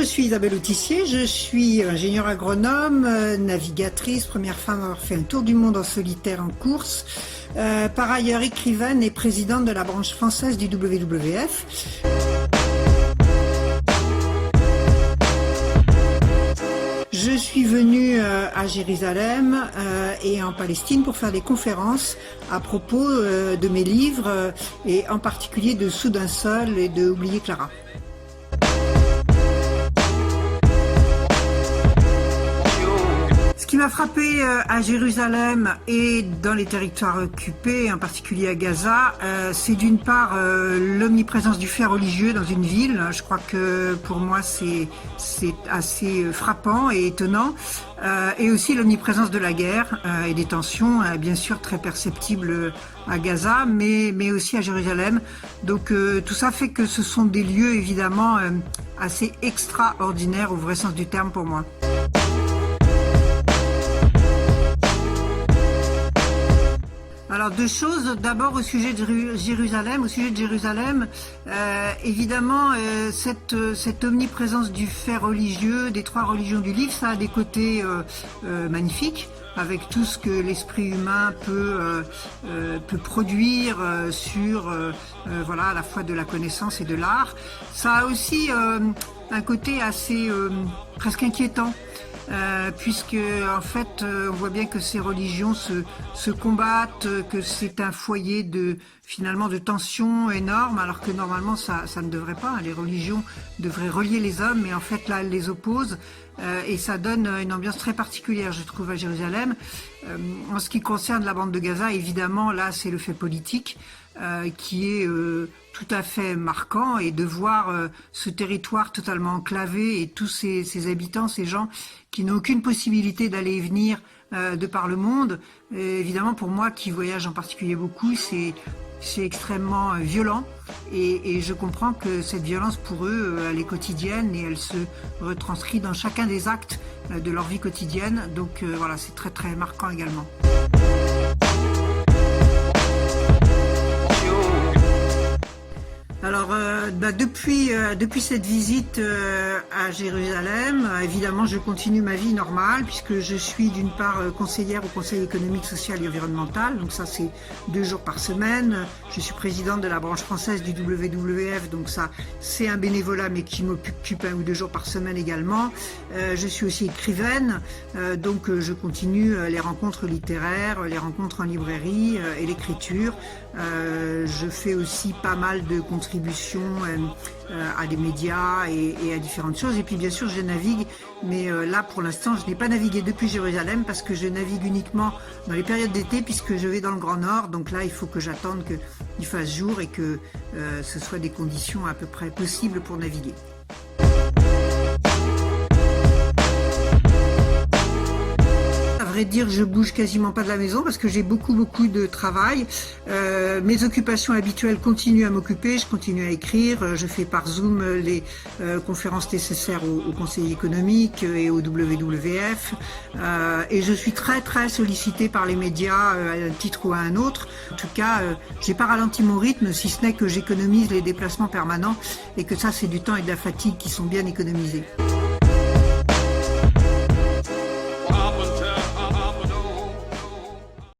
je suis Isabelle Autissier, je suis ingénieure agronome, navigatrice, première femme à avoir fait un tour du monde en solitaire en course, par ailleurs écrivaine et présidente de la branche française du WWF. Je suis venue à Jérusalem et en Palestine pour faire des conférences à propos de mes livres et en particulier de Sous d'un sol et de Oublier Clara. Ce qui m'a frappé à Jérusalem et dans les territoires occupés, en particulier à Gaza, c'est d'une part l'omniprésence du fait religieux dans une ville. Je crois que pour moi c'est assez frappant et étonnant. Et aussi l'omniprésence de la guerre et des tensions, bien sûr très perceptibles à Gaza, mais aussi à Jérusalem. Donc tout ça fait que ce sont des lieux évidemment assez extraordinaires au vrai sens du terme pour moi. Alors deux choses, d'abord au sujet de Jérusalem. Évidemment cette omniprésence du fait religieux, des trois religions du livre, ça a des côtés magnifiques, avec tout ce que l'esprit humain peut produire sur voilà, à la fois de la connaissance et de l'art. Ça a aussi un côté assez presque inquiétant. Puisque en fait on voit bien que ces religions se combattent, que c'est un foyer finalement de tensions énormes, alors que normalement ça ne devrait pas. Les religions devraient relier les hommes, mais en fait là elles les opposent, et ça donne une ambiance très particulière, je trouve, à Jérusalem. En ce qui concerne la bande de Gaza, évidemment là c'est le fait politique qui est tout à fait marquant, et de voir ce territoire totalement enclavé et tous ces habitants, ces gens qui n'ont aucune possibilité d'aller et venir de par le monde. Évidemment pour moi qui voyage en particulier beaucoup, c'est extrêmement violent, et je comprends que cette violence pour eux elle est quotidienne et elle se retranscrit dans chacun des actes de leur vie quotidienne. Donc voilà, c'est très très marquant également. Alors depuis cette visite à Jérusalem, évidemment je continue ma vie normale, puisque je suis d'une part conseillère au Conseil économique, social et environnemental, donc ça c'est 2 jours par semaine. Je suis présidente de la branche française du WWF, donc ça c'est un bénévolat mais qui m'occupe 1 ou 2 jours par semaine également. Je suis aussi écrivaine, donc je continue les rencontres littéraires, les rencontres en librairie et l'écriture. Je fais aussi pas mal de contributions à des médias et à différentes choses, et puis bien sûr je navigue, mais là pour l'instant je n'ai pas navigué depuis Jérusalem parce que je navigue uniquement dans les périodes d'été, puisque je vais dans le Grand Nord. Donc là il faut que j'attende qu'il fasse jour et que ce soit des conditions à peu près possibles pour naviguer. À vrai dire, je bouge quasiment pas de la maison parce que j'ai beaucoup de travail. Mes occupations habituelles continuent à m'occuper, je continue à écrire, je fais par Zoom les conférences nécessaires au Conseil économique et au WWF, et je suis très sollicitée par les médias à un titre ou à un autre. En tout cas, j'ai pas ralenti mon rythme, si ce n'est que j'économise les déplacements permanents, et que ça c'est du temps et de la fatigue qui sont bien économisés.